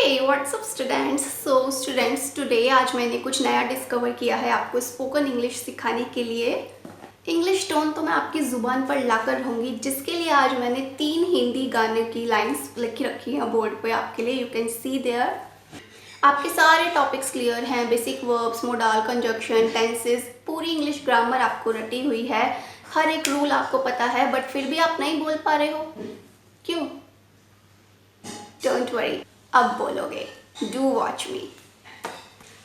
हे WhatsApp students. Students today आज मैंने कुछ नया डिस्कवर किया है आपको स्पोकन इंग्लिश सिखाने के लिए। इंग्लिश टोन तो मैं आपकी ज़ुबान पर लाकर रहूँगी, जिसके लिए आज मैंने 3 हिंदी गाने की लाइंस लिख रखी हैं बोर्ड पे आपके लिए। You can see there. आपके सारे टॉपिक्स क्लियर हैं, basic verbs, modal, conjunction, tenses, पूरी इंग्लिश ग्रामर आपको रटी हुई है। हर एक रूल आपको पता है, बट फिर भी आप नहीं बोल पा रहे हो, क्यों? डोंट वरी, अब बोलोगे। Do watch me.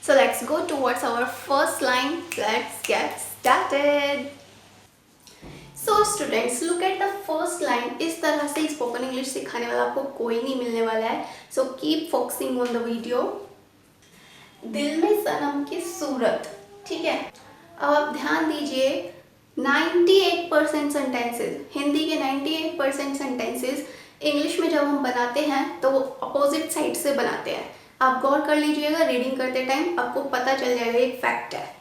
So let's go towards our first line. Let's get started. So students, look at the first line. इस तरह से स्पोकन इंग्लिश सिखाने वाला आपको कोई नहीं मिलने वाला है। So keep focusing on the video. दिल में सनम की सूरत, ठीक है। अब आप ध्यान दीजिए, 98% सेंटेंसेस, हिंदी के 98% सेंटेंसेस इंग्लिश में जब हम बनाते हैं तो वो अपोजिट साइड से बनाते हैं। आप गौर कर लीजिएगा, रीडिंग करते टाइम आपको पता चल जाएगा, एक फैक्ट है।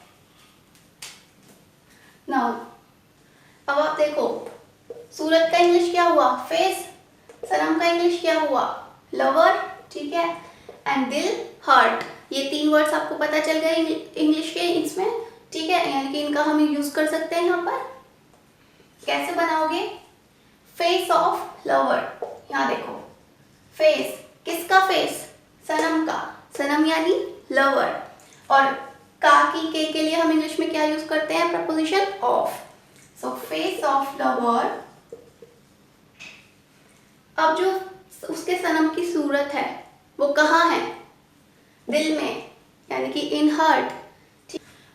नाउ अब आप देखो, सूरत का इंग्लिश क्या हुआ? फेस। सनम का इंग्लिश क्या हुआ? लवर, ठीक है। एंड दिल, हार्ट। ये 3 वर्ड्स आपको पता चल गए इंग्लिश के इसमें, ठीक है। यानी कि इनका हम यूज कर सकते हैं यहाँ पर। कैसे बनाओगे? Face of lover. यहाँ देखो, फेस, किसका फेस? सनम का। सनम यानी लवर। और का की के लिए हम इंग्लिश में क्या यूज करते हैं? Preposition of. So face of lover. अब जो उसके सनम की सूरत है वो कहाँ है? दिल में, यानी कि इन हार्ट।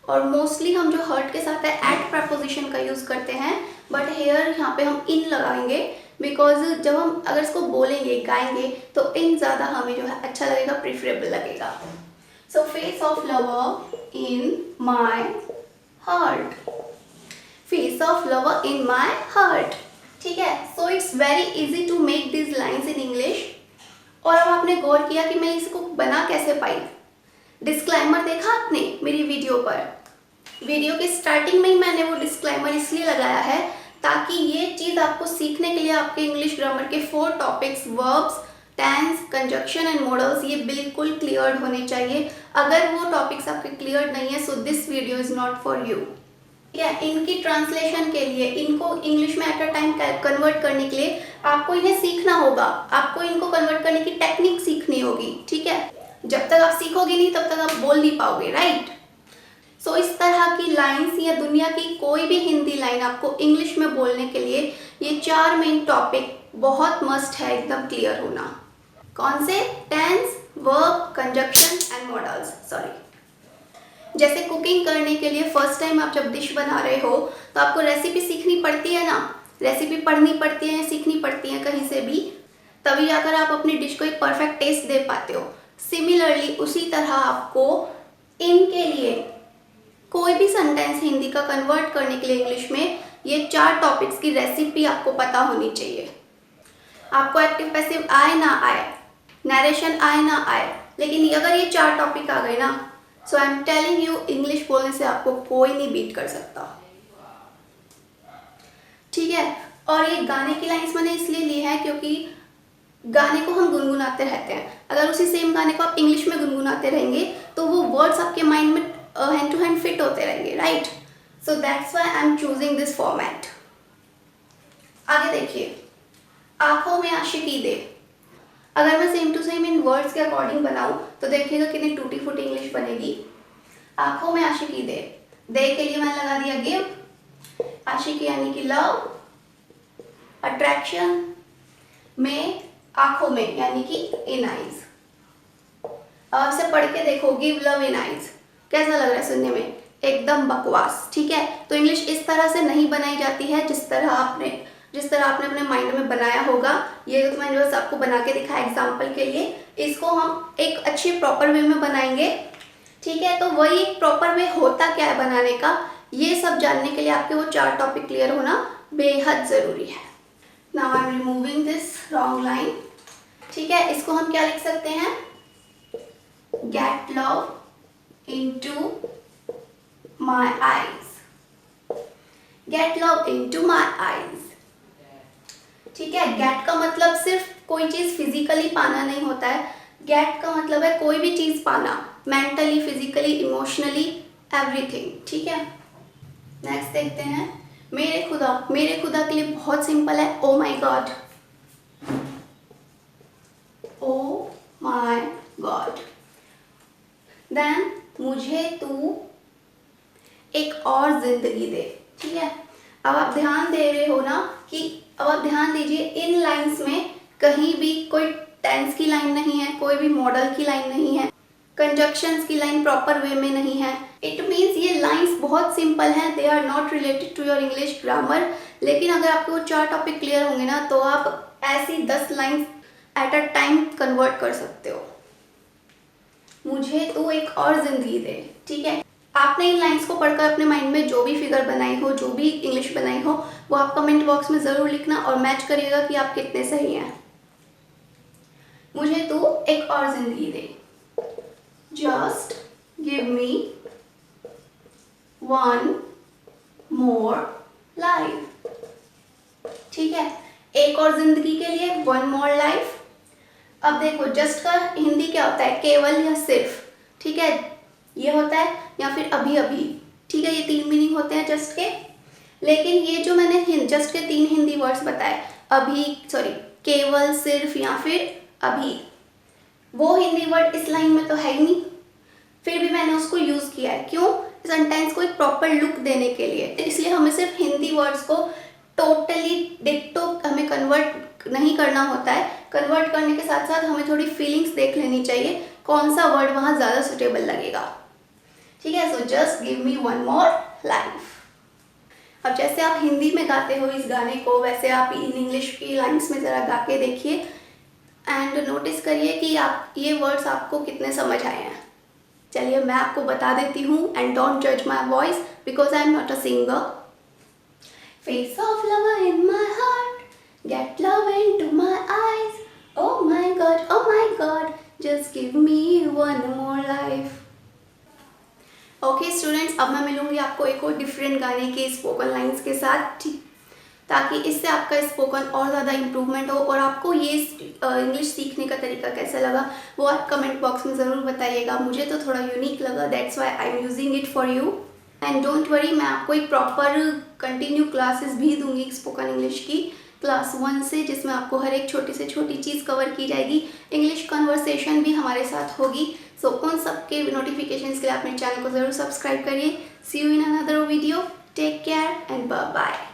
और मोस्टली हम जो हर्ट के साथ है एट प्रपोजिशन का यूज करते हैं, बट हेयर यहाँ पे हम इन लगाएंगे, बिकॉज जब हम अगर इसको बोलेंगे, गाएंगे, तो इन ज्यादा हमें जो है अच्छा लगेगा, प्रिफरेबल लगेगा। So face of lover in my heart. Face of lover in my heart, ठीक है। So it's very easy to make this lines in English. और अब आपने गौर किया कि मैं इसको बना कैसे पाई? डिस्क्लेमर देखा आपने मेरी वीडियो पर? वीडियो के स्टार्टिंग में ही मैंने वो डिस्क्लेमर इसलिए लगाया है ताकि ये चीज़ आपको सीखने के लिए आपके इंग्लिश ग्रामर के 4 topics, verbs, tense, conjunction and modals, ये बिल्कुल क्लियर होने चाहिए। अगर वो टॉपिक्स आपके क्लियर नहीं है, so this video is not for you. या इनकी ट्रांसलेशन के लिए, इनको इंग्लिश में एट अ टाइम कन्वर्ट करने के लिए आपको इन्हें सीखना होगा। आपको इनको कन्वर्ट करने की टेक्निक सीखनी होगी, ठीक है। जब तक आप सीखोगे नहीं तब तक आप बोल नहीं पाओगे, राइट। सो इस तरह की लाइंस या दुनिया की कोई भी हिंदी लाइन आपको इंग्लिश में बोलने के लिए ये 4 मेन टॉपिक बहुत मस्ट है एकदम क्लियर होना। कौन से? Tense, verb, conjunction and modals. Sorry, जैसे कुकिंग करने के लिए फर्स्ट टाइम आप जब डिश बना रहे हो तो आपको रेसिपी सीखनी पड़ती है ना, रेसिपी पढ़नी पड़ती है, सीखनी पड़ती है कहीं से भी, तभी जाकर आप अपनी डिश को एक परफेक्ट टेस्ट दे पाते हो। सिमिलरली उसी तरह आपको इनके लिए कोई भी सेंटेंस हिंदी का कन्वर्ट करने के लिए इंग्लिश में ये 4 टॉपिक्स की रेसिपी आपको पता होनी चाहिए। आपको एक्टिव पैसिव आए ना आए, नरेशन आए ना आए, लेकिन अगर ये 4 टॉपिक आ गए ना, so I am telling you, English बोलने से आपको कोई नहीं बीट कर सकता, ठीक है। और ये गाने की लाइंस मैंने इसलिए ली है क्योंकि गाने को हम गुनगुनाते रहते हैं। अगर उसी सेम गाने को आप इंग्लिश में गुनगुनाते रहेंगे तो वो वर्ड्स आपके माइंड में हैंड टू हैंड फिट होते रहेंगे, right. So that's why I am choosing this format. आगे देखिए, आंखों में आशिकी दे। अगर मैं same to same in words के अकॉर्डिंग बनाऊं तो देखिएगा कितनी टूटी फूटी इंग्लिश बनेगी। आंखों में आशिकी दे, दे के लिए मैंने लगा दिया गिव। आशिकी यानी कि लव, अट्रैक्शन, में आंखों में यानी कि इन आईज। अब से पढ़ के देखो, गिव लव इन आईज, कैसा लग रहा है सुनने में? एकदम बकवास, ठीक है। तो इंग्लिश इस तरह से नहीं बनाई जाती है जिस तरह आपने अपने माइंड में बनाया होगा। ये तो मैंने बस आपको बना के दिखाया एग्जाम्पल के लिए। इसको हम एक अच्छे प्रॉपर वे में बनाएंगे, ठीक है। तो वही एक प्रॉपर वे होता क्या है बनाने का, ये सब जानने के लिए आपके वो 4 टॉपिक क्लियर होना बेहद जरूरी है। Now I am removing this wrong line, ठीक है। इसको हम क्या लिख सकते हैं? Get love into my eyes, get love into my eyes, ठीक है। गेट का मतलब सिर्फ कोई चीज फिजिकली पाना नहीं होता है, गेट का मतलब है कोई भी चीज़ पाना, मेंटली, फिजिकली, इमोशनली, एवरीथिंग, ठीक है। नेक्स्ट देखते हैं मेरे खुदा। मेरे खुदा के लिए बहुत सिंपल है, ओ my God. O my God. Then मुझे तू एक और जिंदगी दे, ठीक है। अब आप ध्यान दे रहे हो ना कि अब आप ध्यान दीजिए, इन लाइंस में कहीं भी कोई टेंस की लाइन नहीं है, कोई भी मॉडल की लाइन नहीं है, कंजक्शंस की लाइन प्रॉपर वे में नहीं है। इट मीन्स ये लाइंस बहुत सिंपल हैं, they are not related to your English grammar. लेकिन अगर आपको 4 टॉपिक क्लियर होंगे ना तो आप ऐसी 10 lines at a time convert कर सकते हो। मुझे तू एक और जिंदगी दे, ठीक है। आपने इन लाइंस को पढ़कर अपने माइंड में जो भी फिगर बनाई हो, जो भी इंग्लिश बनाई हो, वो आप कमेंट बॉक्स में ज़रूर लिखना और मैच करिएगा कि आप कितने सही हैं। मुझे तू एक और जिंदगी दे, just give me one more life, ठीक है। एक और जिंदगी के लिए वन मोर लाइफ। अब देखो जस्ट का हिंदी क्या होता है, केवल या सिर्फ, ठीक है, ये होता है, या फिर अभी अभी, ठीक है। ये 3 मीनिंग होते हैं जस्ट के। लेकिन ये जो मैंने जस्ट के 3 हिंदी वर्ड्स बताए, अभी, सॉरी, केवल, सिर्फ या फिर अभी, वो हिंदी वर्ड इस लाइन में तो है ही नहीं, फिर भी मैंने उसको यूज़ किया है। क्यों? सेंटेंस को एक प्रॉपर लुक देने के लिए। इसलिए हमें सिर्फ हिंदी वर्ड्स को टोटली डिट्टो हमें कन्वर्ट नहीं करना होता है। कन्वर्ट करने के साथ साथ हमें थोड़ी फीलिंग्स देख लेनी चाहिए, कौन सा वर्ड वहाँ ज़्यादा सुटेबल लगेगा, ठीक है। So just give me one more life. अब जैसे आप हिंदी में गाते हो इस गाने को, वैसे आप इन इंग्लिश की लाइन्स में ज़रा गा के देखिए एंड नोटिस करिए कि आप ये वर्ड्स आपको कितने समझ आए हैं। चलिए मैं आपको बता देती हूँ, एंड डोंट जज my voice because I am not a singer. Face of love in my heart, get love into my eyes, oh my god, just give me one more life. Okay students, अब मैं मिलूंगी आपको एक और different गाने के spoken lines के साथ, ठीक, ताकि इससे आपका स्पोकन और ज़्यादा इम्प्रूवमेंट हो। और आपको ये इंग्लिश सीखने का तरीका कैसा लगा वो आप कमेंट बॉक्स में ज़रूर बताइएगा। मुझे तो थोड़ा यूनिक लगा, that's why I am using it for you. And don't worry, मैं आपको एक प्रॉपर कंटिन्यू क्लासेस भी दूंगी स्पोकन इंग्लिश की, क्लास 1 से, जिसमें आपको हर एक छोटी से छोटी चीज़ कवर की जाएगी। इंग्लिश कन्वर्सेशन भी हमारे साथ होगी। सो उन सब के नोटिफिकेशंस के लिए आप मेरे चैनल को ज़रूर सब्सक्राइब करिए। See you in another video, take care and bye bye.